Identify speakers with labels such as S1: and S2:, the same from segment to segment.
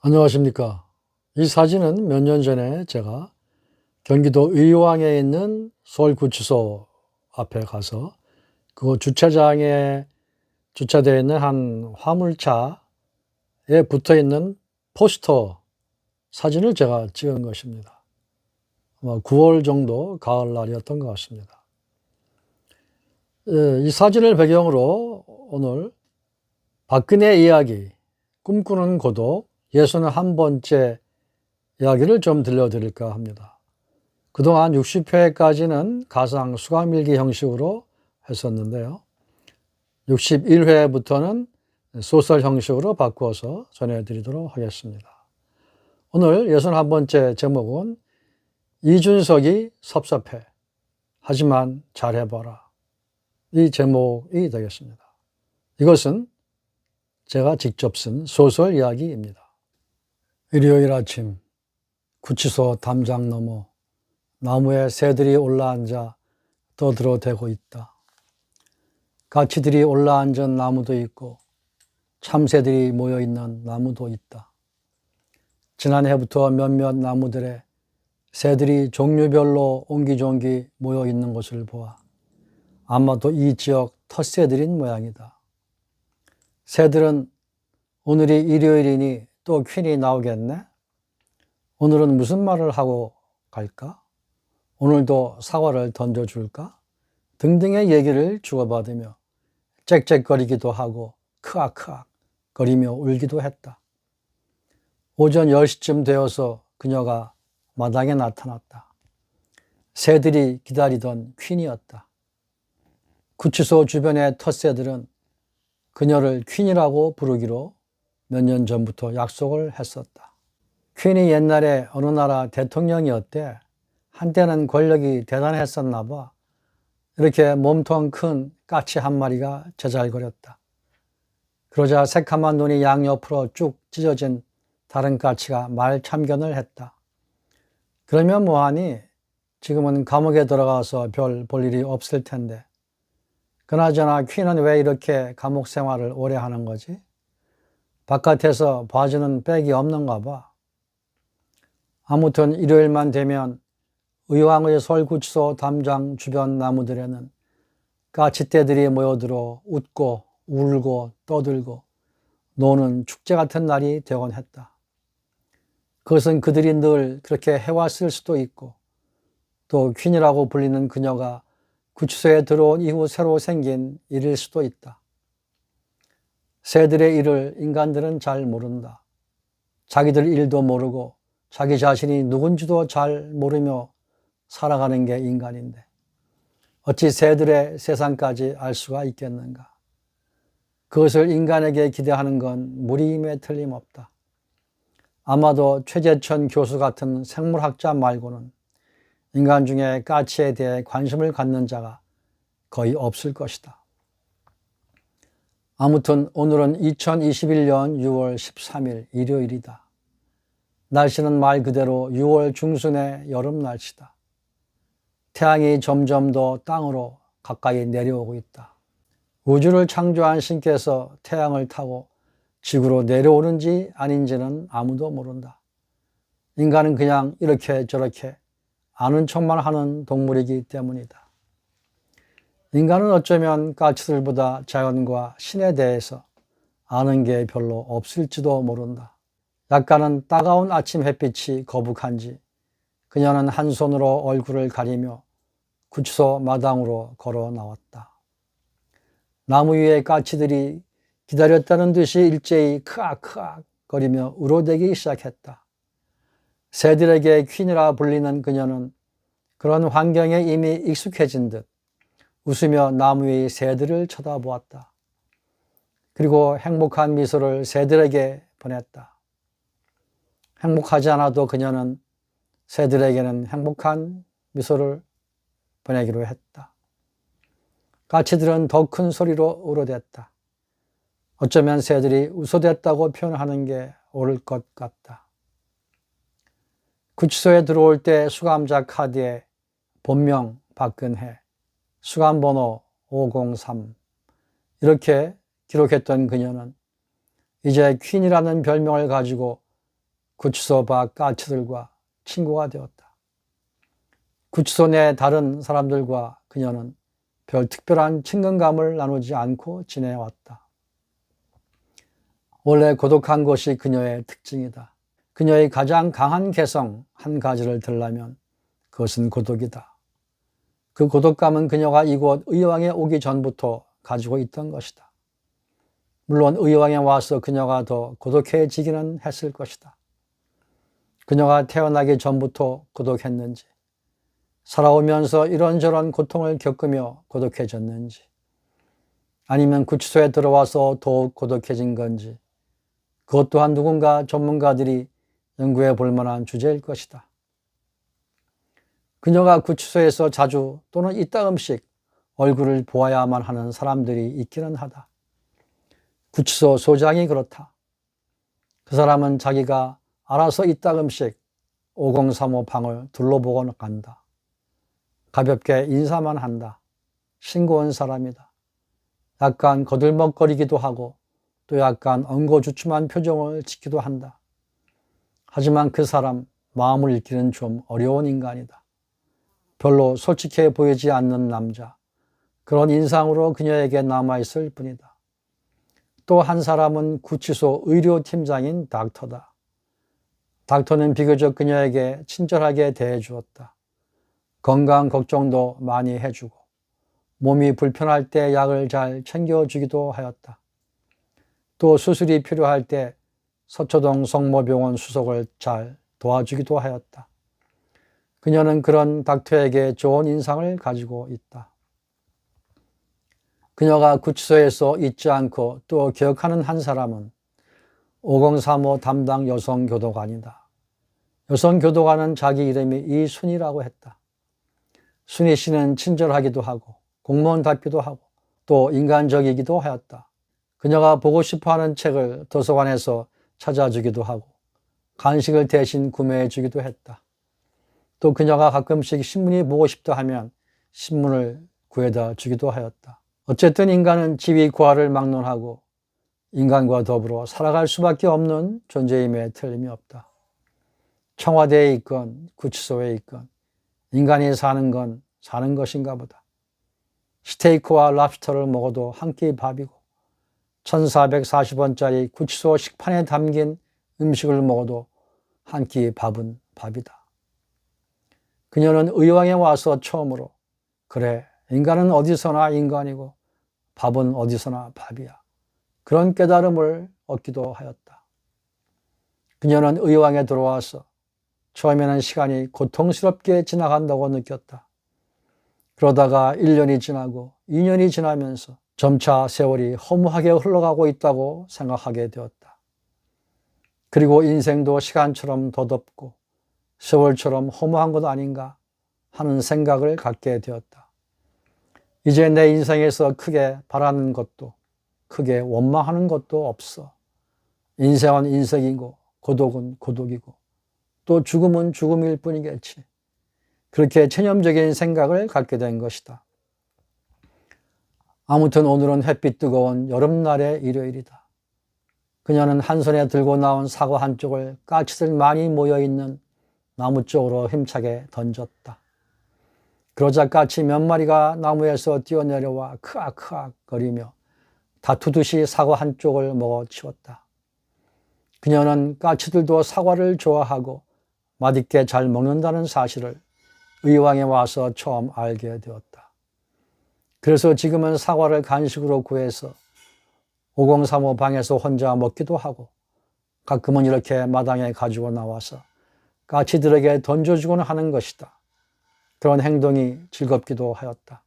S1: 안녕하십니까. 이 사진은 몇 년 전에 제가 경기도 의왕에 있는 서울구치소 앞에 가서 그 주차장에 주차되어 있는 한 화물차에 붙어 있는 포스터 사진을 제가 찍은 것입니다. 아마 9월 정도 가을날이었던 것 같습니다. 이 사진을 배경으로 오늘 박근혜 이야기, 꿈꾸는 고독 61번째 이야기를 좀 들려드릴까 합니다. 그동안 60회까지는 가상 수감일기 형식으로 했었는데요. 61회부터는 소설 형식으로 바꾸어서 전해드리도록 하겠습니다. 오늘 61번째 제목은 이준석이 섭섭해. 하지만 잘해봐라. 이 제목이 되겠습니다. 이것은 제가 직접 쓴 소설 이야기입니다. 일요일 아침 구치소 담장 너머 나무에 새들이 올라앉아 떠들어대고 있다. 가치들이 올라앉은 나무도 있고 참새들이 모여있는 나무도 있다. 지난해부터 몇몇 나무들에 새들이 종류별로 옹기종기 모여있는 것을 보아 아마도 이 지역 텃새들인 모양이다. 새들은 오늘이 일요일이니 또 퀸이 나오겠네? 오늘은 무슨 말을 하고 갈까? 오늘도 사과를 던져줄까? 등등의 얘기를 주고받으며 짹짹거리기도 하고 크악크악 거리며 울기도 했다. 오전 10시쯤 되어서 그녀가 마당에 나타났다. 새들이 기다리던 퀸이었다. 구치소 주변의 텃새들은 그녀를 퀸이라고 부르기로 몇 년 전부터 약속을 했었다. 퀸이 옛날에 어느 나라 대통령이었대. 한때는 권력이 대단했었나 봐. 이렇게 몸통 큰 까치 한 마리가 제잘거렸다. 그러자 새카만 눈이 양옆으로 쭉 찢어진 다른 까치가 말 참견을 했다. 그러면 뭐하니? 지금은 감옥에 들어가서 별 볼 일이 없을 텐데. 그나저나 퀸은 왜 이렇게 감옥 생활을 오래 하는 거지? 바깥에서 봐주는 백이 없는가 봐. 아무튼 일요일만 되면 의왕의 서울구치소 담장 주변 나무들에는 까치떼들이 모여들어 웃고 울고 떠들고 노는 축제 같은 날이 되곤 했다. 그것은 그들이 늘 그렇게 해왔을 수도 있고 또 퀸이라고 불리는 그녀가 구치소에 들어온 이후 새로 생긴 일일 수도 있다. 새들의 일을 인간들은 잘 모른다. 자기들 일도 모르고 자기 자신이 누군지도 잘 모르며 살아가는 게 인간인데 어찌 새들의 세상까지 알 수가 있겠는가. 그것을 인간에게 기대하는 건 무리임에 틀림없다. 아마도 최재천 교수 같은 생물학자 말고는 인간 중에 까치에 대해 관심을 갖는 자가 거의 없을 것이다. 아무튼 오늘은 2021년 6월 13일 일요일이다. 날씨는 말 그대로 6월 중순의 여름 날씨다. 태양이 점점 더 땅으로 가까이 내려오고 있다. 우주를 창조한 신께서 태양을 타고 지구로 내려오는지 아닌지는 아무도 모른다. 인간은 그냥 이렇게 저렇게 아는 척만 하는 동물이기 때문이다. 인간은 어쩌면 까치들보다 자연과 신에 대해서 아는 게 별로 없을지도 모른다. 약간은 따가운 아침 햇빛이 거북한지 그녀는 한 손으로 얼굴을 가리며 구치소 마당으로 걸어 나왔다. 나무 위에 까치들이 기다렸다는 듯이 일제히 크악크악 거리며 울어대기 시작했다. 새들에게 퀸이라 불리는 그녀는 그런 환경에 이미 익숙해진 듯 웃으며 나무 위의 새들을 쳐다보았다. 그리고 행복한 미소를 새들에게 보냈다. 행복하지 않아도 그녀는 새들에게는 행복한 미소를 보내기로 했다. 까치들은 더 큰 소리로 울어댔다. 어쩌면 새들이 웃어댔다고 표현하는 게 옳을 것 같다. 구치소에 들어올 때 수감자 카드에 본명 박근혜, 수감번호 503 이렇게 기록했던 그녀는 이제 퀸이라는 별명을 가지고 구치소 밖 까치들과 친구가 되었다. 구치소 내 다른 사람들과 그녀는 별 특별한 친근감을 나누지 않고 지내왔다. 원래 고독한 것이 그녀의 특징이다. 그녀의 가장 강한 개성 한 가지를 들라면 그것은 고독이다. 그 고독감은 그녀가 이곳 의왕에 오기 전부터 가지고 있던 것이다. 물론 의왕에 와서 그녀가 더 고독해지기는 했을 것이다. 그녀가 태어나기 전부터 고독했는지, 살아오면서 이런저런 고통을 겪으며 고독해졌는지, 아니면 구치소에 들어와서 더욱 고독해진 건지, 그것 또한 누군가 전문가들이 연구해 볼 만한 주제일 것이다. 그녀가 구치소에서 자주 또는 이따금씩 얼굴을 보아야만 하는 사람들이 있기는 하다. 구치소 소장이 그렇다. 그 사람은 자기가 알아서 이따금씩 5035 방을 둘러보고 간다. 가볍게 인사만 한다. 싱거운 사람이다. 약간 거들먹거리기도 하고 또 약간 엉거주춤한 표정을 짓기도 한다. 하지만 그 사람 마음을 읽기는 좀 어려운 인간이다. 별로 솔직해 보이지 않는 남자. 그런 인상으로 그녀에게 남아있을 뿐이다. 또 한 사람은 구치소 의료팀장인 닥터다. 닥터는 비교적 그녀에게 친절하게 대해주었다. 건강 걱정도 많이 해주고 몸이 불편할 때 약을 잘 챙겨주기도 하였다. 또 수술이 필요할 때 서초동 성모병원 수속을 잘 도와주기도 하였다. 그녀는 그런 닥터에게 좋은 인상을 가지고 있다. 그녀가 구치소에서 잊지 않고 또 기억하는 한 사람은 5035 담당 여성교도관이다. 여성교도관은 자기 이름이 이순이라고 했다. 순이 씨는 친절하기도 하고 공무원답기도 하고 또 인간적이기도 하였다. 그녀가 보고 싶어하는 책을 도서관에서 찾아주기도 하고 간식을 대신 구매해 주기도 했다. 또 그녀가 가끔씩 신문이 보고 싶다 하면 신문을 구해다 주기도 하였다. 어쨌든 인간은 지위 고하를 막론하고 인간과 더불어 살아갈 수밖에 없는 존재임에 틀림이 없다. 청와대에 있건 구치소에 있건 인간이 사는 건 사는 것인가 보다. 스테이크와 랍스터를 먹어도 한 끼 밥이고 1440원짜리 구치소 식판에 담긴 음식을 먹어도 한 끼 밥은 밥이다. 그녀는 의왕에 와서 처음으로 그래, 인간은 어디서나 인간이고 밥은 어디서나 밥이야. 그런 깨달음을 얻기도 하였다. 그녀는 의왕에 들어와서 처음에는 시간이 고통스럽게 지나간다고 느꼈다. 그러다가 1년이 지나고 2년이 지나면서 점차 세월이 허무하게 흘러가고 있다고 생각하게 되었다. 그리고 인생도 시간처럼 더덥고 세월처럼 허무한 것 아닌가 하는 생각을 갖게 되었다. 이제 내 인생에서 크게 바라는 것도 크게 원망하는 것도 없어. 인생은 인생이고 고독은 고독이고 또 죽음은 죽음일 뿐이겠지. 그렇게 체념적인 생각을 갖게 된 것이다. 아무튼 오늘은 햇빛 뜨거운 여름날의 일요일이다. 그녀는 한 손에 들고 나온 사과 한 쪽을 까치들 많이 모여있는 나무 쪽으로 힘차게 던졌다. 그러자 까치 몇 마리가 나무에서 뛰어내려와 크악크악 거리며 다투듯이 사과 한 쪽을 먹어치웠다. 그녀는 까치들도 사과를 좋아하고 맛있게 잘 먹는다는 사실을 의왕에 와서 처음 알게 되었다. 그래서 지금은 사과를 간식으로 구해서 5035 방에서 혼자 먹기도 하고 가끔은 이렇게 마당에 가지고 나와서 까치들에게 던져주곤 하는 것이다. 그런 행동이 즐겁기도 하였다.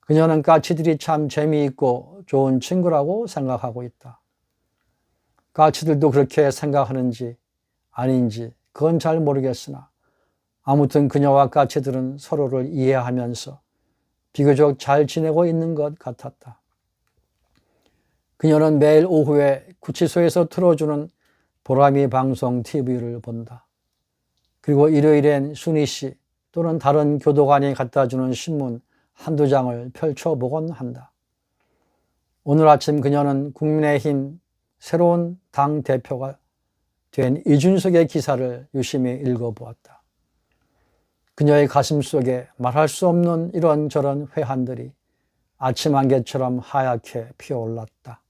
S1: 그녀는 까치들이 참 재미있고 좋은 친구라고 생각하고 있다. 까치들도 그렇게 생각하는지 아닌지 그건 잘 모르겠으나 아무튼 그녀와 까치들은 서로를 이해하면서 비교적 잘 지내고 있는 것 같았다. 그녀는 매일 오후에 구치소에서 틀어주는 보람이 방송 TV를 본다. 그리고 일요일엔 순희 씨 또는 다른 교도관이 갖다주는 신문 한두 장을 펼쳐보곤 한다. 오늘 아침 그녀는 국민의힘 새로운 당 대표가 된 이준석의 기사를 유심히 읽어보았다. 그녀의 가슴 속에 말할 수 없는 이런저런 회한들이 아침 안개처럼 하얗게 피어올랐다.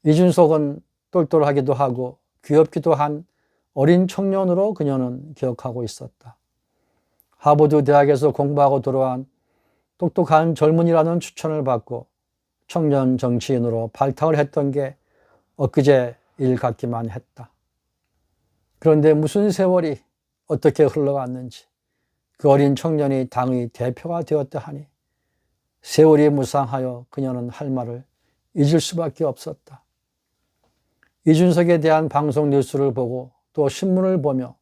S1: 이준석은 똘똘하기도 하고 귀엽기도 한 어린 청년으로 그녀는 기억하고 있었다. 하버드 대학에서 공부하고 돌아온 똑똑한 젊은이라는 추천을 받고 청년 정치인으로 발탁을 했던 게 엊그제 일 같기만 했다. 그런데 무슨 세월이 어떻게 흘러갔는지 그 어린 청년이 당의 대표가 되었다 하니 세월이 무상하여 그녀는 할 말을 잊을 수밖에 없었다. 이준석에 대한 방송 뉴스를 보고 또 신문을 보며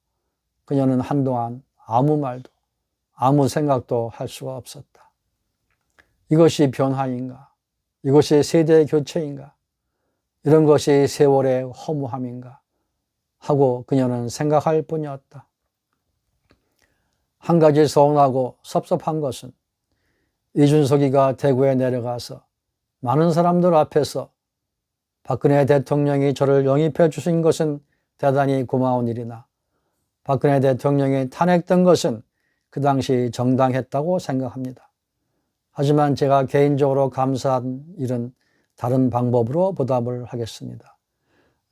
S1: 그녀는 한동안 아무 말도 아무 생각도 할 수가 없었다. 이것이 변화인가? 이것이 세대 교체인가? 이런 것이 세월의 허무함인가? 하고 그녀는 생각할 뿐이었다. 한 가지 서운하고 섭섭한 것은 이준석이가 대구에 내려가서 많은 사람들 앞에서 박근혜 대통령이 저를 영입해 주신 것은 대단히 고마운 일이나 박근혜 대통령이 탄핵된 것은 그 당시 정당했다고 생각합니다. 하지만 제가 개인적으로 감사한 일은 다른 방법으로 보답을 하겠습니다.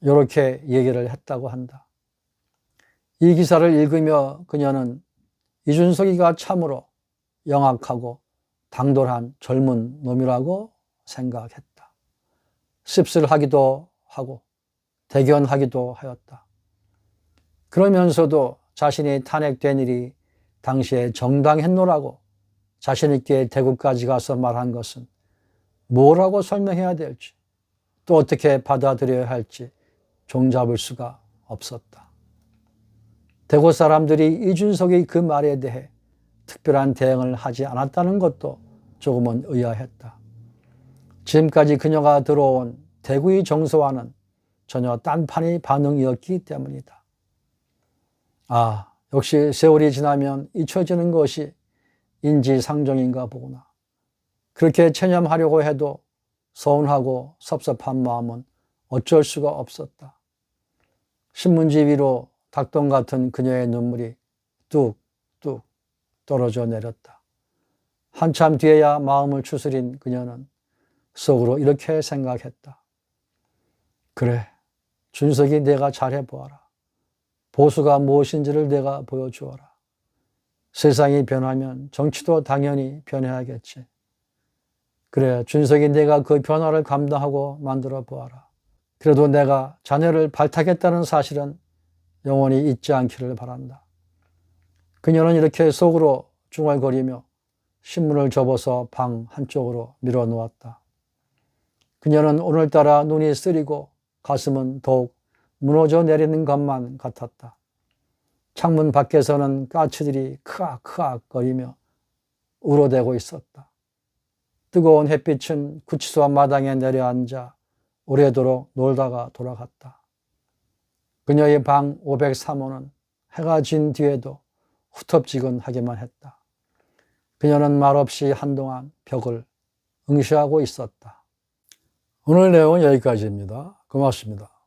S1: 이렇게 얘기를 했다고 한다. 이 기사를 읽으며 그녀는 이준석이가 참으로 영악하고 당돌한 젊은 놈이라고 생각했다. 씁쓸하기도 하고 대견하기도 하였다. 그러면서도 자신이 탄핵된 일이 당시에 정당했노라고 자신 있게 대구까지 가서 말한 것은 뭐라고 설명해야 될지 또 어떻게 받아들여야 할지 종잡을 수가 없었다. 대구 사람들이 이준석의 그 말에 대해 특별한 대응을 하지 않았다는 것도 조금은 의아했다. 지금까지 그녀가 들어온 대구의 정서와는 전혀 딴판의 반응이었기 때문이다. 아, 역시 세월이 지나면 잊혀지는 것이 인지상정인가 보구나. 그렇게 체념하려고 해도 서운하고 섭섭한 마음은 어쩔 수가 없었다. 신문지 위로 닭똥 같은 그녀의 눈물이 뚝뚝 떨어져 내렸다. 한참 뒤에야 마음을 추스린 그녀는 속으로 이렇게 생각했다. 그래, 준석이 내가 잘해보아라. 보수가 무엇인지를 내가 보여주어라. 세상이 변하면 정치도 당연히 변해야겠지. 그래, 준석이 내가 그 변화를 감당하고 만들어 보아라. 그래도 내가 자네를 발탁했다는 사실은 영원히 잊지 않기를 바란다. 그녀는 이렇게 속으로 중얼거리며 신문을 접어서 방 한쪽으로 밀어놓았다. 그녀는 오늘따라 눈이 쓰리고 가슴은 더욱 무너져 내리는 것만 같았다. 창문 밖에서는 까치들이 크악크악 거리며 울어대고 있었다. 뜨거운 햇빛은 구치소 마당에 내려앉아 오래도록 놀다가 돌아갔다. 그녀의 방 503호는 해가 진 뒤에도 후텁지근하기만 했다. 그녀는 말없이 한동안 벽을 응시하고 있었다. 오늘 내용은 여기까지입니다. 고맙습니다.